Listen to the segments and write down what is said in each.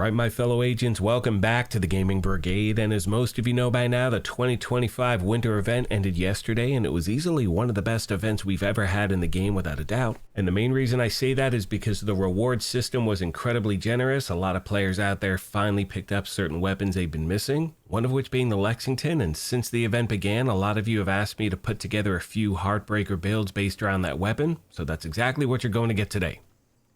Alright, my fellow agents, welcome back to the Gaming Brigade, and as most of you know by now, the 2025 winter event ended yesterday, and it was easily one of the best events we've ever had in the game without a doubt. And the main reason I say that is because the reward system was incredibly generous. A lot of players out there finally picked up certain weapons they've been missing, one of which being the Lexington, and since the event began, a lot of you have asked me to put together a few HeartBreaker builds based around that weapon, so that's exactly what you're going to get today.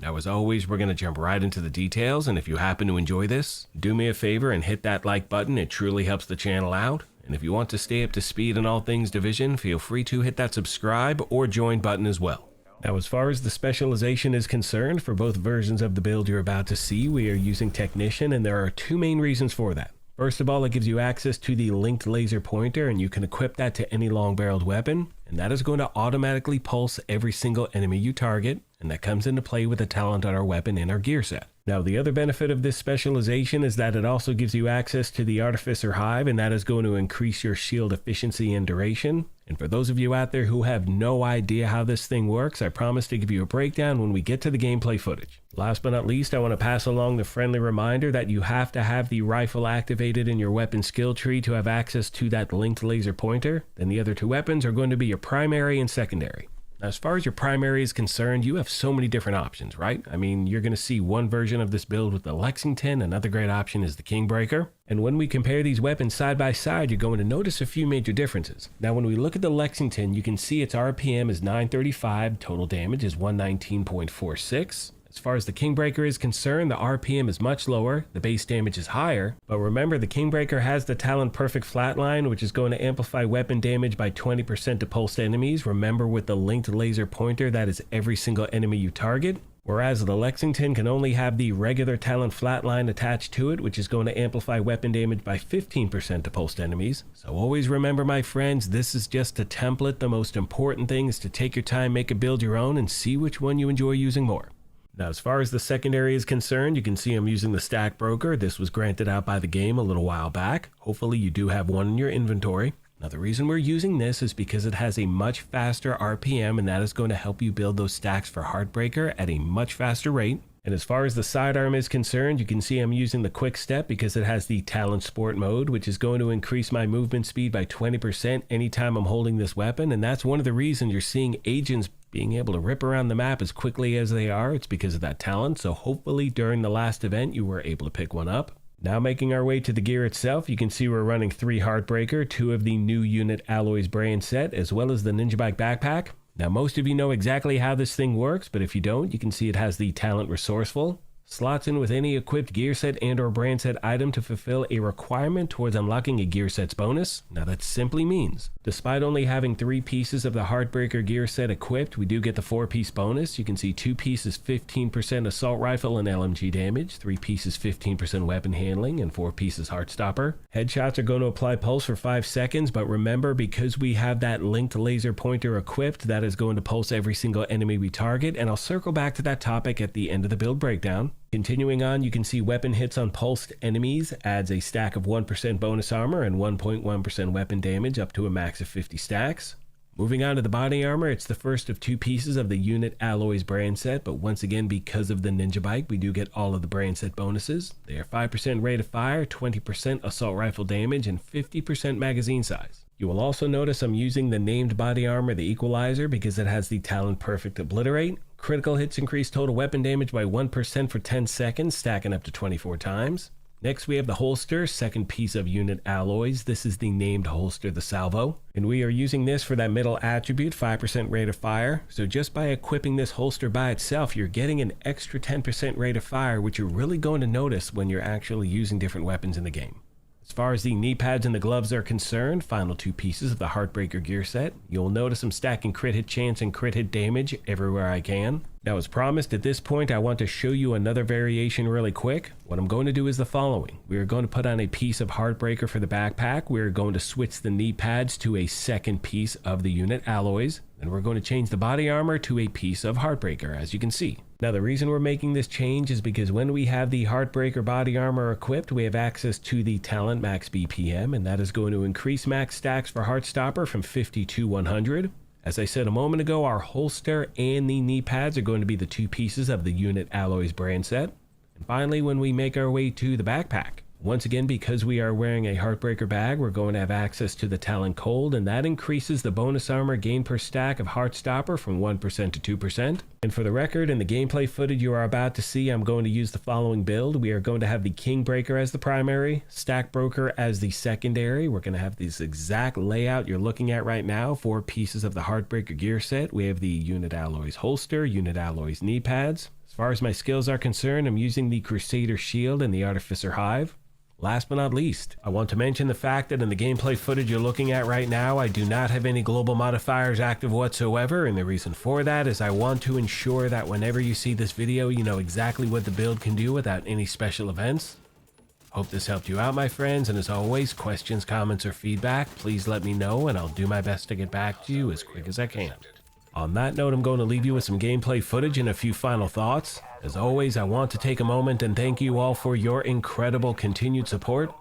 Now, as always, we're going to jump right into the details, and if you happen to enjoy this, do me a favor and hit that like button. It truly helps the channel out. And if you want to stay up to speed on all things Division, feel free to hit that subscribe or join button as well. Now, as far as the specialization is concerned, for both versions of the build you're about to see, we are using Technician, and there are two main reasons for that. First of all, it gives you access to the linked laser pointer, and you can equip that to any long-barreled weapon, and that is going to automatically pulse every single enemy you target, and that comes into play with the talent on our weapon in our gear set. Now, the other benefit of this specialization is that it also gives you access to the Artificer Hive, and that is going to increase your shield efficiency and duration. And for those of you out there who have no idea how this thing works, I promise to give you a breakdown when we get to the gameplay footage. Last but not least, I want to pass along the friendly reminder that you have to have the rifle activated in your weapon skill tree to have access to that linked laser pointer. Then the other two weapons are going to be your primary and secondary. Now, as far as your primary is concerned, you have so many different options, right? I mean, you're going to see one version of this build with the Lexington. Another great option is the King-Breaker. And when we compare these weapons side by side, you're going to notice a few major differences. Now, when we look at the Lexington, you can see its RPM is 935, total damage is 119.46. As far as the King-Breaker is concerned, the RPM is much lower, the base damage is higher, but remember the King-Breaker has the Talent Perfect Flatline, which is going to amplify weapon damage by 20% to pulsed enemies. Remember, with the linked laser pointer, that is every single enemy you target, whereas the Lexington can only have the regular Talent Flatline attached to it, which is going to amplify weapon damage by 15% to pulsed enemies. So always remember, my friends, this is just a template. The most important thing is to take your time, make a build your own, and see which one you enjoy using more. Now, as far as the secondary is concerned, you can see I'm using the Stack Broker. This was granted out by the game a little while back. Hopefully you do have one in your inventory. Now, the reason we're using this is because it has a much faster RPM, and that is going to help you build those stacks for HeartBreaker at a much faster rate. And as far as the sidearm is concerned, you can see I'm using the Quick Step because it has the Talent Sport mode, which is going to increase my movement speed by 20% anytime I'm holding this weapon. And that's one of the reasons you're seeing agents being able to rip around the map as quickly as they are. It's because of that talent. So hopefully during the last event, you were able to pick one up. Now, making our way to the gear itself, you can see we're running 3 HeartBreaker, 2 of the new unit alloys brand set, as well as the Ninja Bike backpack. Now, most of you know exactly how this thing works, but if you don't, you can see it has the Talent Resourceful. Slots in with any equipped gear set and or brand set item to fulfill a requirement towards unlocking a gear set's bonus. Now, that simply means, despite only having 3 pieces of the HeartBreaker gear set equipped, we do get the 4-piece bonus. You can see 2 pieces 15% assault rifle and LMG damage, 3 pieces 15% weapon handling, and 4 pieces Heartstopper. Headshots are going to apply pulse for 5 seconds, but remember, because we have that linked laser pointer equipped, that is going to pulse every single enemy we target, and I'll circle back to that topic at the end of the build breakdown. Continuing on, you can see weapon hits on pulsed enemies adds a stack of 1% bonus armor and 1.1% weapon damage up to a max of 50 stacks. Moving on to the body armor, it's the first of 2 pieces of the unit alloys brand set, but once again, because of the Ninja Bike, we do get all of the brand set bonuses. They are 5% rate of fire, 20% assault rifle damage, and 50% magazine size. You will also notice I'm using the named body armor, the Equalizer, because it has the Talent Perfect Obliterate. Critical hits increase total weapon damage by 1% for 10 seconds, stacking up to 24 times. Next, we have the holster, second piece of unit alloys. This is the named holster, the Salvo. And we are using this for that middle attribute, 5% rate of fire. So just by equipping this holster by itself, you're getting an extra 10% rate of fire, which you're really going to notice when you're actually using different weapons in the game. As far as the knee pads and the gloves are concerned, final 2 pieces of the HeartBreaker gear set. You'll notice I'm stacking crit hit chance and crit hit damage everywhere I can. Now, as promised, at this point, I want to show you another variation really quick. What I'm going to do is the following. We are going to put on a piece of HeartBreaker for the backpack. We are going to switch the knee pads to a second piece of the unit alloys. And we're going to change the body armor to a piece of HeartBreaker, as you can see. Now, the reason we're making this change is because when we have the HeartBreaker body armor equipped, we have access to the Talent Max BPM, and that is going to increase max stacks for Heartstopper from 50 to 100. As I said a moment ago, our holster and the knee pads are going to be the 2 pieces of the unit alloys brand set. And finally, when we make our way to the backpack, once again, because we are wearing a HeartBreaker bag, we're going to have access to the Talon Cold, and that increases the bonus armor gain per stack of Heartstopper from 1% to 2%. And for the record, in the gameplay footage you are about to see, I'm going to use the following build. We are going to have the Kingbreaker as the primary, Stackbroker as the secondary. We're going to have this exact layout you're looking at right now, 4 pieces of the HeartBreaker gear set. We have the Unit Alloys holster, Unit Alloys knee pads. As far as my skills are concerned, I'm using the Crusader Shield and the Artificer Hive. Last but not least, I want to mention the fact that in the gameplay footage you're looking at right now, I do not have any global modifiers active whatsoever, and the reason for that is I want to ensure that whenever you see this video, you know exactly what the build can do without any special events. Hope this helped you out, my friends, and as always, questions, comments, or feedback, please let me know, and I'll do my best to get back to you as quick as I can. On that note, I'm going to leave you with some gameplay footage and a few final thoughts. As always, I want to take a moment and thank you all for your incredible continued support.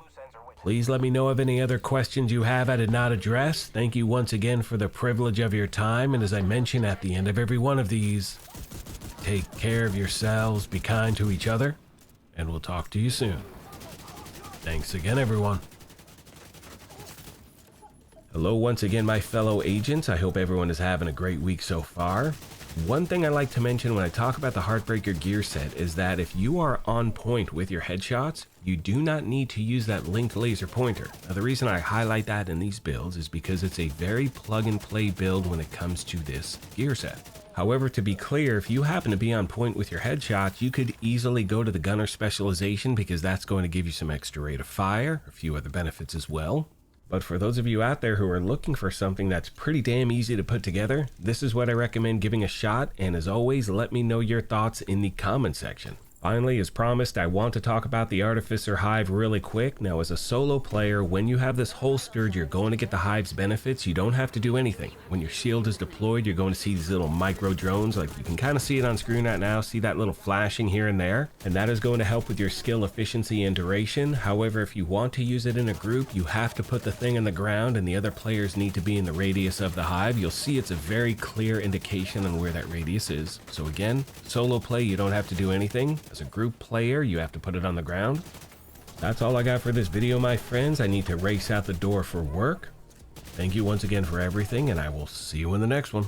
Please let me know of any other questions you have I did not address. Thank you once again for the privilege of your time, and as I mention at the end of every one of these, take care of yourselves, be kind to each other, and we'll talk to you soon. Thanks again, everyone. Hello once again, my fellow agents. I hope everyone is having a great week so far. One thing I like to mention when I talk about the HeartBreaker gear set is that if you are on point with your headshots, you do not need to use that linked laser pointer. Now, the reason I highlight that in these builds is because it's a very plug-and-play build when it comes to this gear set. However, to be clear, if you happen to be on point with your headshots, you could easily go to the gunner specialization because that's going to give you some extra rate of fire, a few other benefits as well. But for those of you out there who are looking for something that's pretty damn easy to put together, this is what I recommend giving a shot, and as always, let me know your thoughts in the comment section. Finally, as promised, I want to talk about the Artificer Hive really quick. Now, as a solo player, when you have this holstered, you're going to get the Hive's benefits. You don't have to do anything. When your shield is deployed, you're going to see these little micro drones, like you can kind of see it on screen right now, see that little flashing here and there, and that is going to help with your skill efficiency and duration. However, if you want to use it in a group, you have to put the thing on the ground and the other players need to be in the radius of the Hive. You'll see it's a very clear indication on where that radius is. So again, solo play, you don't have to do anything. As a group player, you have to put it on the ground. That's all I got for this video, my friends. I need to race out the door for work. Thank you once again for everything, and I will see you in the next one.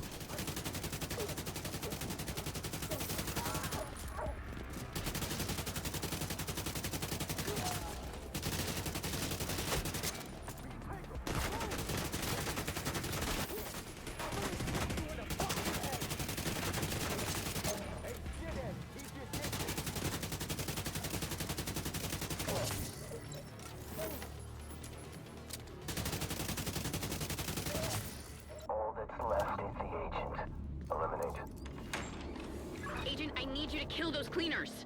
Agent, I need you to kill those cleaners.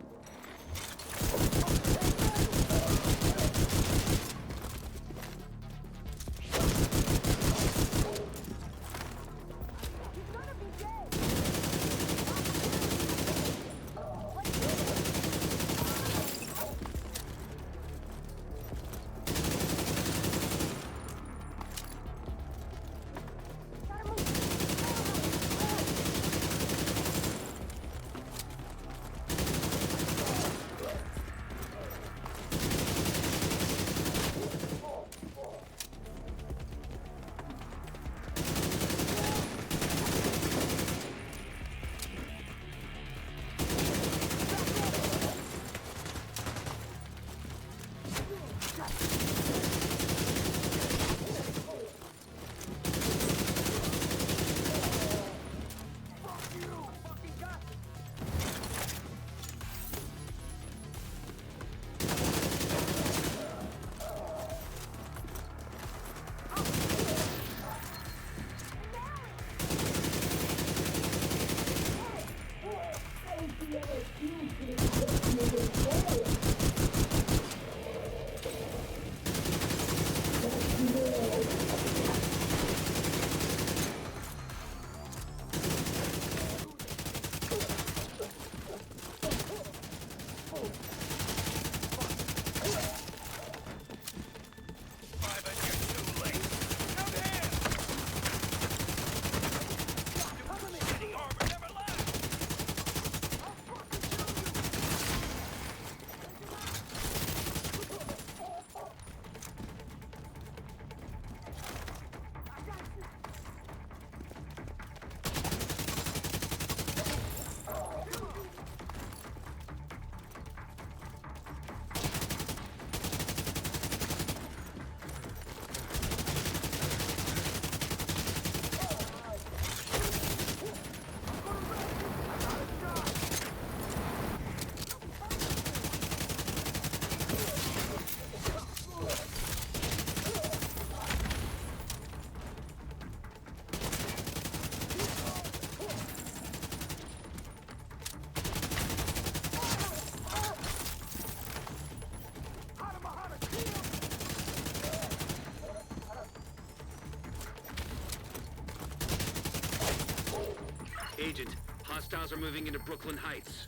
Agent, hostiles are moving into Brooklyn Heights.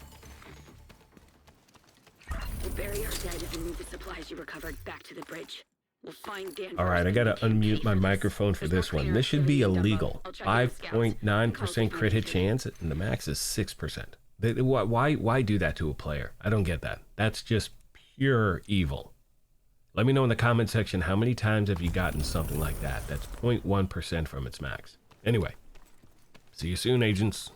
We'll bury our dead and move the supplies you recovered back to the bridge. We'll find Dan. All right, I gotta unmute my microphone for this one. This should be illegal. 5.9% crit hit chance, and the max is 6%. Why do that to a player? I don't get that. That's just pure evil. Let me know in the comment section how many times have you gotten something like that. That's 0.1% from its max. Anyway, see you soon, agents.